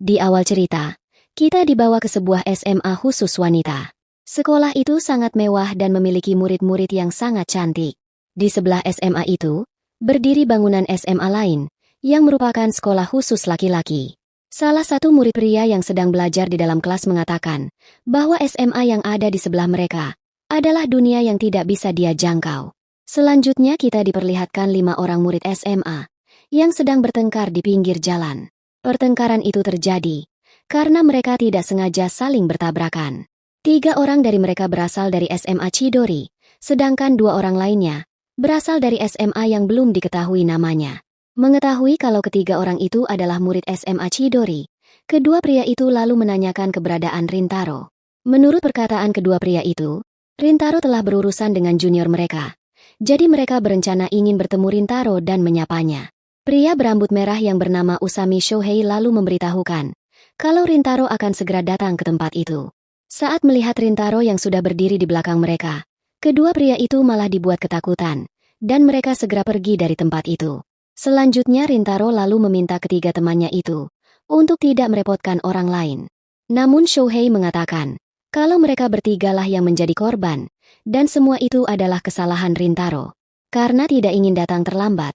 Di awal cerita, kita dibawa ke sebuah SMA khusus wanita. Sekolah itu sangat mewah dan memiliki murid-murid yang sangat cantik. Di sebelah SMA itu, berdiri bangunan SMA lain, yang merupakan sekolah khusus laki-laki. Salah satu murid pria yang sedang belajar di dalam kelas mengatakan bahwa SMA yang ada di sebelah mereka adalah dunia yang tidak bisa dia jangkau. Selanjutnya kita diperlihatkan 5 orang murid SMA yang sedang bertengkar di pinggir jalan. Pertengkaran itu terjadi karena mereka tidak sengaja saling bertabrakan. 3 orang dari mereka berasal dari SMA Chidori, sedangkan 2 orang lainnya berasal dari SMA yang belum diketahui namanya. Mengetahui kalau ketiga orang itu adalah murid SMA Chidori, kedua pria itu lalu menanyakan keberadaan Rintaro. Menurut perkataan kedua pria itu, Rintaro telah berurusan dengan junior mereka. Jadi mereka berencana ingin bertemu Rintaro dan menyapanya. Pria berambut merah yang bernama Usami Shohei lalu memberitahukan kalau Rintaro akan segera datang ke tempat itu. Saat melihat Rintaro yang sudah berdiri di belakang mereka, kedua pria itu malah dibuat ketakutan, dan mereka segera pergi dari tempat itu. Selanjutnya Rintaro lalu meminta ketiga temannya itu untuk tidak merepotkan orang lain. Namun Shohei mengatakan kalau mereka bertigalah yang menjadi korban, dan semua itu adalah kesalahan Rintaro. Karena tidak ingin datang terlambat,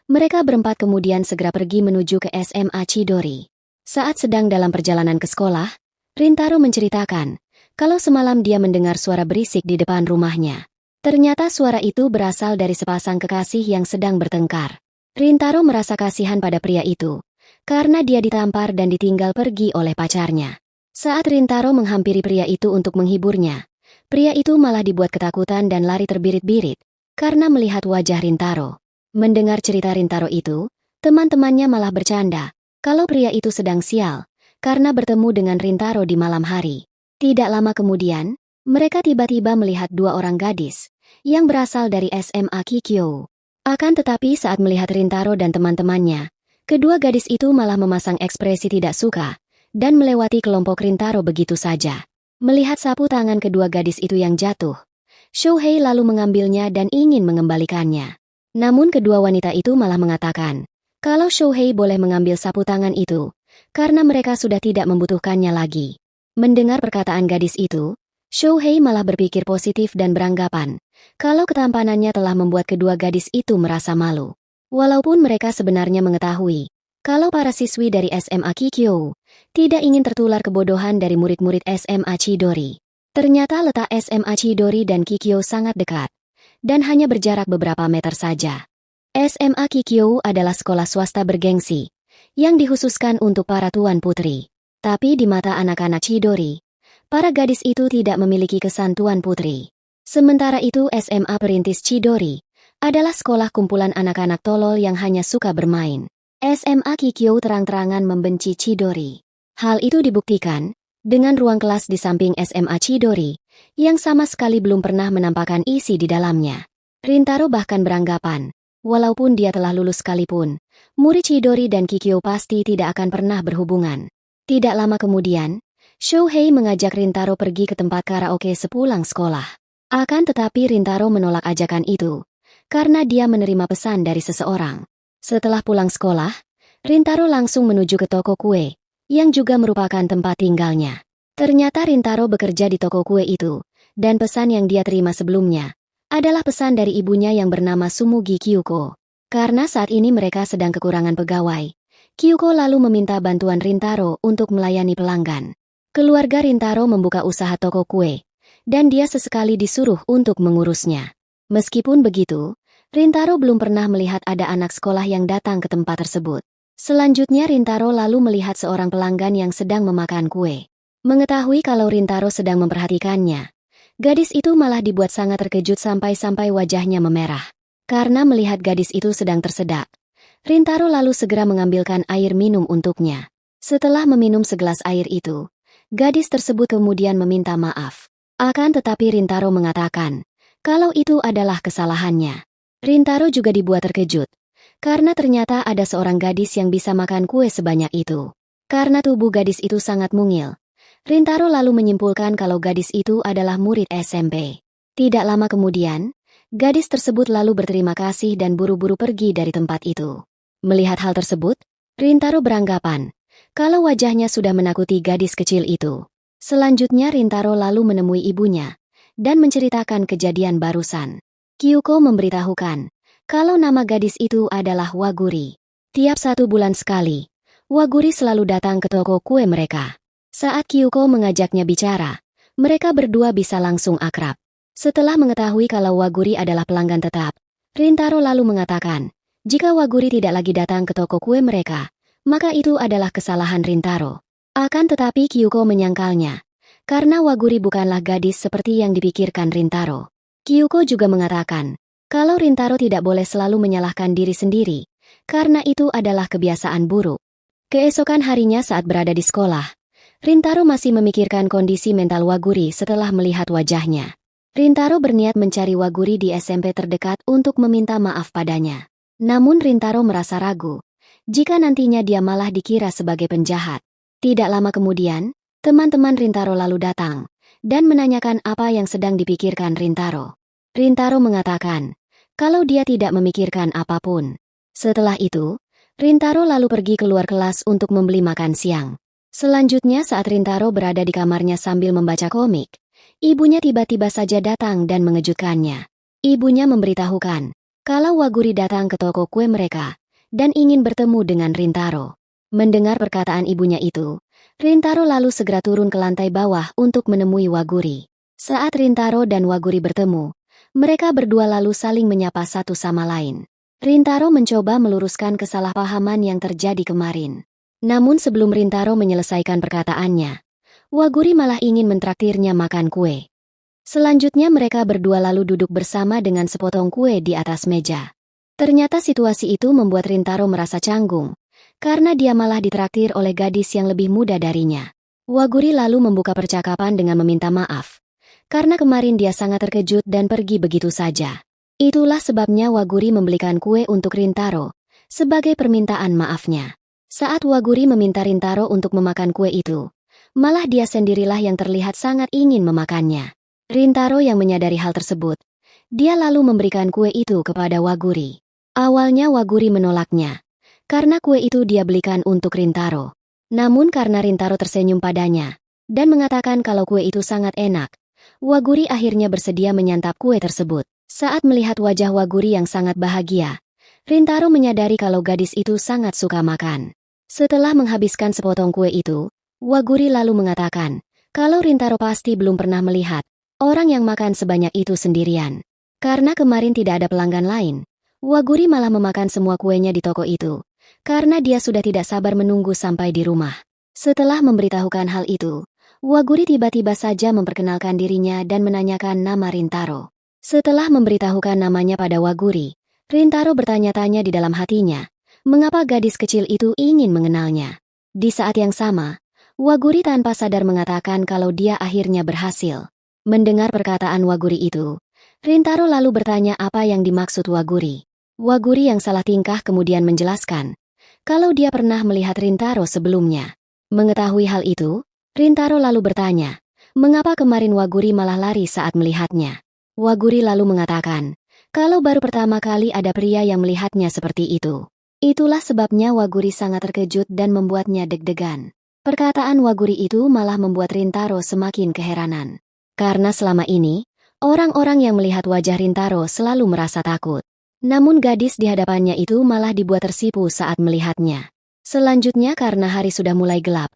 mereka berempat kemudian segera pergi menuju ke SMA Chidori. Saat sedang dalam perjalanan ke sekolah, Rintaro menceritakan kalau semalam dia mendengar suara berisik di depan rumahnya. Ternyata suara itu berasal dari sepasang kekasih yang sedang bertengkar. Rintaro merasa kasihan pada pria itu, karena dia ditampar dan ditinggal pergi oleh pacarnya. Saat Rintaro menghampiri pria itu untuk menghiburnya, pria itu malah dibuat ketakutan dan lari terbirit-birit, karena melihat wajah Rintaro. Mendengar cerita Rintaro itu, teman-temannya malah bercanda kalau pria itu sedang sial, karena bertemu dengan Rintaro di malam hari. Tidak lama kemudian, mereka tiba-tiba melihat 2 orang gadis yang berasal dari SMA Kikyo. Akan tetapi saat melihat Rintaro dan teman-temannya, kedua gadis itu malah memasang ekspresi tidak suka dan melewati kelompok Rintaro begitu saja. Melihat sapu tangan kedua gadis itu yang jatuh, Shohei lalu mengambilnya dan ingin mengembalikannya. Namun kedua wanita itu malah mengatakan kalau Shohei boleh mengambil sapu tangan itu karena mereka sudah tidak membutuhkannya lagi. Mendengar perkataan gadis itu, Shohei malah berpikir positif dan beranggapan kalau ketampanannya telah membuat kedua gadis itu merasa malu. Walaupun mereka sebenarnya mengetahui kalau para siswi dari SMA Kikyo tidak ingin tertular kebodohan dari murid-murid SMA Chidori. Ternyata letak SMA Chidori dan Kikyo sangat dekat, dan hanya berjarak beberapa meter saja. SMA Kikyo adalah sekolah swasta bergengsi, yang dikhususkan untuk para tuan putri. Tapi di mata anak-anak Chidori, para gadis itu tidak memiliki kesan tuan putri. Sementara itu SMA Perintis Chidori adalah sekolah kumpulan anak-anak tolol yang hanya suka bermain. SMA Kikyo terang-terangan membenci Chidori. Hal itu dibuktikan dengan ruang kelas di samping SMA Chidori, yang sama sekali belum pernah menampakkan isi di dalamnya. Rintaro bahkan beranggapan, walaupun dia telah lulus sekalipun, murid Chidori dan Kikyo pasti tidak akan pernah berhubungan. Tidak lama kemudian, Shohei mengajak Rintaro pergi ke tempat karaoke sepulang sekolah. Akan tetapi Rintaro menolak ajakan itu, karena dia menerima pesan dari seseorang. Setelah pulang sekolah, Rintaro langsung menuju ke toko kue, yang juga merupakan tempat tinggalnya. Ternyata Rintaro bekerja di toko kue itu, dan pesan yang dia terima sebelumnya adalah pesan dari ibunya yang bernama Sumugi Kyuko. Karena saat ini mereka sedang kekurangan pegawai, Kyuko lalu meminta bantuan Rintaro untuk melayani pelanggan. Keluarga Rintaro membuka usaha toko kue, dan dia sesekali disuruh untuk mengurusnya. Meskipun begitu, Rintaro belum pernah melihat ada anak sekolah yang datang ke tempat tersebut. Selanjutnya Rintaro lalu melihat seorang pelanggan yang sedang memakan kue. Mengetahui kalau Rintaro sedang memperhatikannya, gadis itu malah dibuat sangat terkejut sampai-sampai wajahnya memerah. Karena melihat gadis itu sedang tersedak, Rintaro lalu segera mengambilkan air minum untuknya. Setelah meminum segelas air itu, gadis tersebut kemudian meminta maaf. Akan tetapi Rintaro mengatakan kalau itu adalah kesalahannya. Rintaro juga dibuat terkejut, karena ternyata ada seorang gadis yang bisa makan kue sebanyak itu. Karena tubuh gadis itu sangat mungil, Rintaro lalu menyimpulkan kalau gadis itu adalah murid SMP. Tidak lama kemudian, gadis tersebut lalu berterima kasih dan buru-buru pergi dari tempat itu. Melihat hal tersebut, Rintaro beranggapan kalau wajahnya sudah menakuti gadis kecil itu. Selanjutnya Rintaro lalu menemui ibunya dan menceritakan kejadian barusan. Kyuko memberitahukan kalau nama gadis itu adalah Waguri. Tiap 1 bulan sekali, Waguri selalu datang ke toko kue mereka. Saat Kyuko mengajaknya bicara, mereka berdua bisa langsung akrab. Setelah mengetahui kalau Waguri adalah pelanggan tetap, Rintaro lalu mengatakan, jika Waguri tidak lagi datang ke toko kue mereka, maka itu adalah kesalahan Rintaro. Akan tetapi Kyuko menyangkalnya, karena Waguri bukanlah gadis seperti yang dipikirkan Rintaro. Kyuko juga mengatakan, kalau Rintaro tidak boleh selalu menyalahkan diri sendiri, karena itu adalah kebiasaan buruk. Keesokan harinya saat berada di sekolah, Rintaro masih memikirkan kondisi mental Waguri setelah melihat wajahnya. Rintaro berniat mencari Waguri di SMP terdekat untuk meminta maaf padanya. Namun Rintaro merasa ragu, jika nantinya dia malah dikira sebagai penjahat. Tidak lama kemudian, teman-teman Rintaro lalu datang dan menanyakan apa yang sedang dipikirkan Rintaro. Rintaro mengatakan kalau dia tidak memikirkan apapun. Setelah itu, Rintaro lalu pergi keluar kelas untuk membeli makan siang. Selanjutnya saat Rintaro berada di kamarnya sambil membaca komik, ibunya tiba-tiba saja datang dan mengejutkannya. Ibunya memberitahukan kalau Waguri datang ke toko kue mereka dan ingin bertemu dengan Rintaro. Mendengar perkataan ibunya itu, Rintaro lalu segera turun ke lantai bawah untuk menemui Waguri. Saat Rintaro dan Waguri bertemu, mereka berdua lalu saling menyapa satu sama lain. Rintaro mencoba meluruskan kesalahpahaman yang terjadi kemarin. Namun sebelum Rintaro menyelesaikan perkataannya, Waguri malah ingin mentraktirnya makan kue. Selanjutnya mereka berdua lalu duduk bersama dengan sepotong kue di atas meja. Ternyata situasi itu membuat Rintaro merasa canggung, karena dia malah ditraktir oleh gadis yang lebih muda darinya. Waguri lalu membuka percakapan dengan meminta maaf, karena kemarin dia sangat terkejut dan pergi begitu saja. Itulah sebabnya Waguri membelikan kue untuk Rintaro, sebagai permintaan maafnya. Saat Waguri meminta Rintaro untuk memakan kue itu, malah dia sendirilah yang terlihat sangat ingin memakannya. Rintaro yang menyadari hal tersebut, dia lalu memberikan kue itu kepada Waguri. Awalnya Waguri menolaknya, karena kue itu dia belikan untuk Rintaro. Namun karena Rintaro tersenyum padanya dan mengatakan kalau kue itu sangat enak, Waguri akhirnya bersedia menyantap kue tersebut. Saat melihat wajah Waguri yang sangat bahagia, Rintaro menyadari kalau gadis itu sangat suka makan. Setelah menghabiskan sepotong kue itu, Waguri lalu mengatakan kalau Rintaro pasti belum pernah melihat orang yang makan sebanyak itu sendirian. Karena kemarin tidak ada pelanggan lain, Waguri malah memakan semua kuenya di toko itu, karena dia sudah tidak sabar menunggu sampai di rumah. Setelah memberitahukan hal itu, Waguri tiba-tiba saja memperkenalkan dirinya dan menanyakan nama Rintaro. Setelah memberitahukan namanya pada Waguri, Rintaro bertanya-tanya di dalam hatinya, mengapa gadis kecil itu ingin mengenalnya. Di saat yang sama, Waguri tanpa sadar mengatakan kalau dia akhirnya berhasil. Mendengar perkataan Waguri itu, Rintaro lalu bertanya apa yang dimaksud Waguri. Waguri yang salah tingkah kemudian menjelaskan kalau dia pernah melihat Rintaro sebelumnya. Mengetahui hal itu, Rintaro lalu bertanya, mengapa kemarin Waguri malah lari saat melihatnya. Waguri lalu mengatakan kalau baru pertama kali ada pria yang melihatnya seperti itu. Itulah sebabnya Waguri sangat terkejut dan membuatnya deg-degan. Perkataan Waguri itu malah membuat Rintaro semakin keheranan. Karena selama ini, orang-orang yang melihat wajah Rintaro selalu merasa takut. Namun gadis di hadapannya itu malah dibuat tersipu saat melihatnya. Selanjutnya karena hari sudah mulai gelap,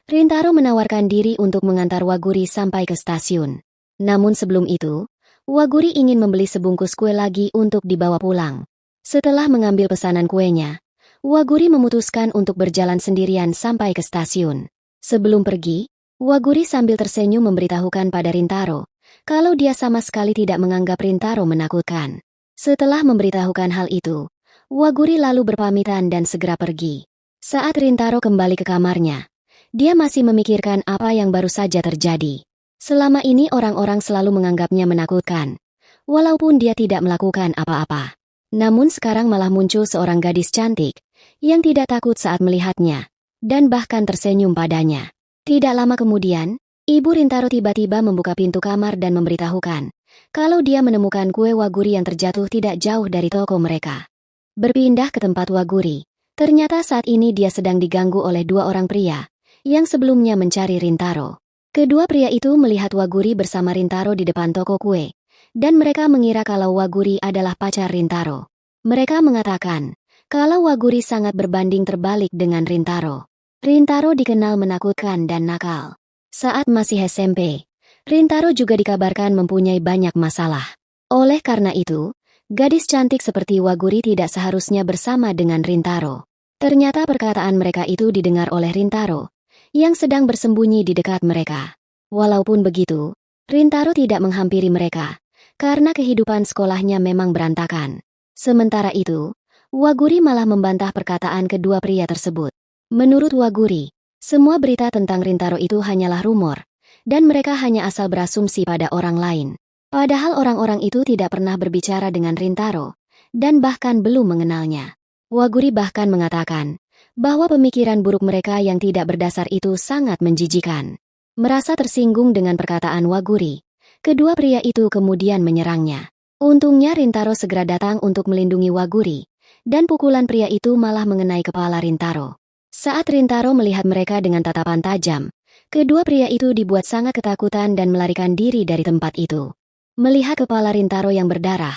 Rintaro menawarkan diri untuk mengantar Waguri sampai ke stasiun. Namun sebelum itu, Waguri ingin membeli sebungkus kue lagi untuk dibawa pulang. Setelah mengambil pesanan kuenya, Waguri memutuskan untuk berjalan sendirian sampai ke stasiun. Sebelum pergi, Waguri sambil tersenyum memberitahukan pada Rintaro kalau dia sama sekali tidak menganggap Rintaro menakutkan. Setelah memberitahukan hal itu, Waguri lalu berpamitan dan segera pergi. Saat Rintaro kembali ke kamarnya, dia masih memikirkan apa yang baru saja terjadi. Selama ini orang-orang selalu menganggapnya menakutkan, walaupun dia tidak melakukan apa-apa. Namun sekarang malah muncul seorang gadis cantik yang tidak takut saat melihatnya, dan bahkan tersenyum padanya. Tidak lama kemudian, ibu Rintaro tiba-tiba membuka pintu kamar dan memberitahukan kalau dia menemukan kue Waguri yang terjatuh tidak jauh dari toko mereka. Berpindah ke tempat Waguri, Ternyata saat ini dia sedang diganggu oleh dua orang pria yang sebelumnya mencari Rintaro. Kedua pria itu melihat Waguri bersama Rintaro di depan toko kue, dan mereka mengira kalau Waguri adalah pacar Rintaro. Mereka mengatakan kalau Waguri sangat berbanding terbalik dengan Rintaro. Rintaro dikenal menakutkan dan nakal. Saat masih SMP, Rintaro juga dikabarkan mempunyai banyak masalah. Oleh karena itu, gadis cantik seperti Waguri tidak seharusnya bersama dengan Rintaro. Ternyata perkataan mereka itu didengar oleh Rintaro, yang sedang bersembunyi di dekat mereka. Walaupun begitu, Rintaro tidak menghampiri mereka, karena kehidupan sekolahnya memang berantakan. Sementara itu, Waguri malah membantah perkataan kedua pria tersebut. Menurut Waguri, semua berita tentang Rintaro itu hanyalah rumor, dan mereka hanya asal berasumsi pada orang lain. Padahal orang-orang itu tidak pernah berbicara dengan Rintaro, dan bahkan belum mengenalnya. Waguri bahkan mengatakan bahwa pemikiran buruk mereka yang tidak berdasar itu sangat menjijikan. Merasa tersinggung dengan perkataan Waguri, kedua pria itu kemudian menyerangnya. Untungnya Rintaro segera datang untuk melindungi Waguri, dan pukulan pria itu malah mengenai kepala Rintaro. Saat Rintaro melihat mereka dengan tatapan tajam, kedua pria itu dibuat sangat ketakutan dan melarikan diri dari tempat itu. Melihat kepala Rintaro yang berdarah,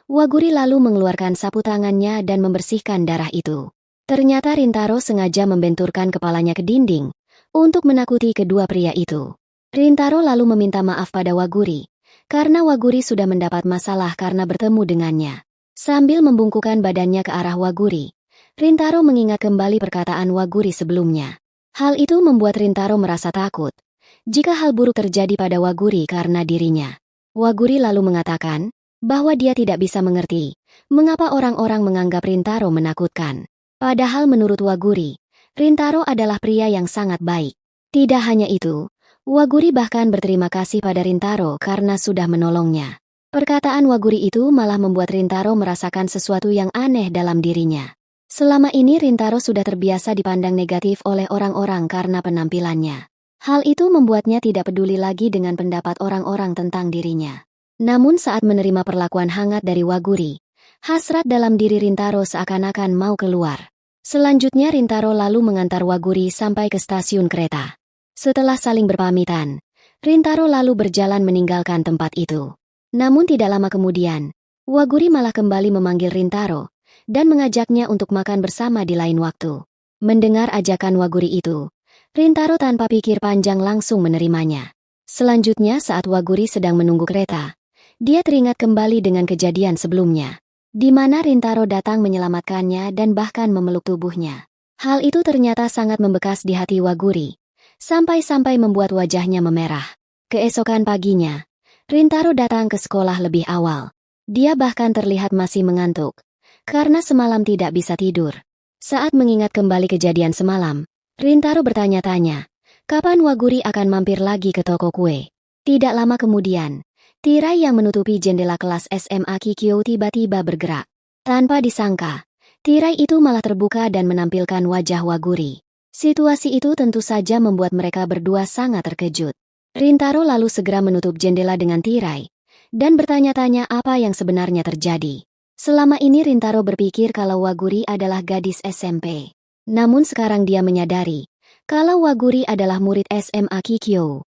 Waguri lalu mengeluarkan sapu tangannya dan membersihkan darah itu. Ternyata Rintaro sengaja membenturkan kepalanya ke dinding untuk menakuti kedua pria itu. Rintaro lalu meminta maaf pada Waguri, karena Waguri sudah mendapat masalah karena bertemu dengannya. Sambil membungkukkan badannya ke arah Waguri, Rintaro mengingat kembali perkataan Waguri sebelumnya. Hal itu membuat Rintaro merasa takut jika hal buruk terjadi pada Waguri karena dirinya. Waguri lalu mengatakan bahwa dia tidak bisa mengerti mengapa orang-orang menganggap Rintaro menakutkan. Padahal menurut Waguri, Rintaro adalah pria yang sangat baik. Tidak hanya itu, Waguri bahkan berterima kasih pada Rintaro karena sudah menolongnya. Perkataan Waguri itu malah membuat Rintaro merasakan sesuatu yang aneh dalam dirinya. Selama ini Rintaro sudah terbiasa dipandang negatif oleh orang-orang karena penampilannya. Hal itu membuatnya tidak peduli lagi dengan pendapat orang-orang tentang dirinya. Namun saat menerima perlakuan hangat dari Waguri, hasrat dalam diri Rintaro seakan-akan mau keluar. Selanjutnya Rintaro lalu mengantar Waguri sampai ke stasiun kereta. Setelah saling berpamitan, Rintaro lalu berjalan meninggalkan tempat itu. Namun tidak lama kemudian, Waguri malah kembali memanggil Rintaro dan mengajaknya untuk makan bersama di lain waktu. Mendengar ajakan Waguri itu, Rintaro tanpa pikir panjang langsung menerimanya. Selanjutnya saat Waguri sedang menunggu kereta, dia teringat kembali dengan kejadian sebelumnya, di mana Rintaro datang menyelamatkannya dan bahkan memeluk tubuhnya. Hal itu ternyata sangat membekas di hati Waguri, sampai-sampai membuat wajahnya memerah. Keesokan paginya, Rintaro datang ke sekolah lebih awal. Dia bahkan terlihat masih mengantuk, karena semalam tidak bisa tidur. Saat mengingat kembali kejadian semalam, Rintaro bertanya-tanya, kapan Waguri akan mampir lagi ke toko kue? Tidak lama kemudian, tirai yang menutupi jendela kelas SMA Kikyo tiba-tiba bergerak. Tanpa disangka, tirai itu malah terbuka dan menampilkan wajah Waguri. Situasi itu tentu saja membuat mereka berdua sangat terkejut. Rintaro lalu segera menutup jendela dengan tirai dan bertanya-tanya apa yang sebenarnya terjadi. Selama ini Rintaro berpikir kalau Waguri adalah gadis SMP. Namun sekarang dia menyadari kalau Waguri adalah murid SMA Kikyo.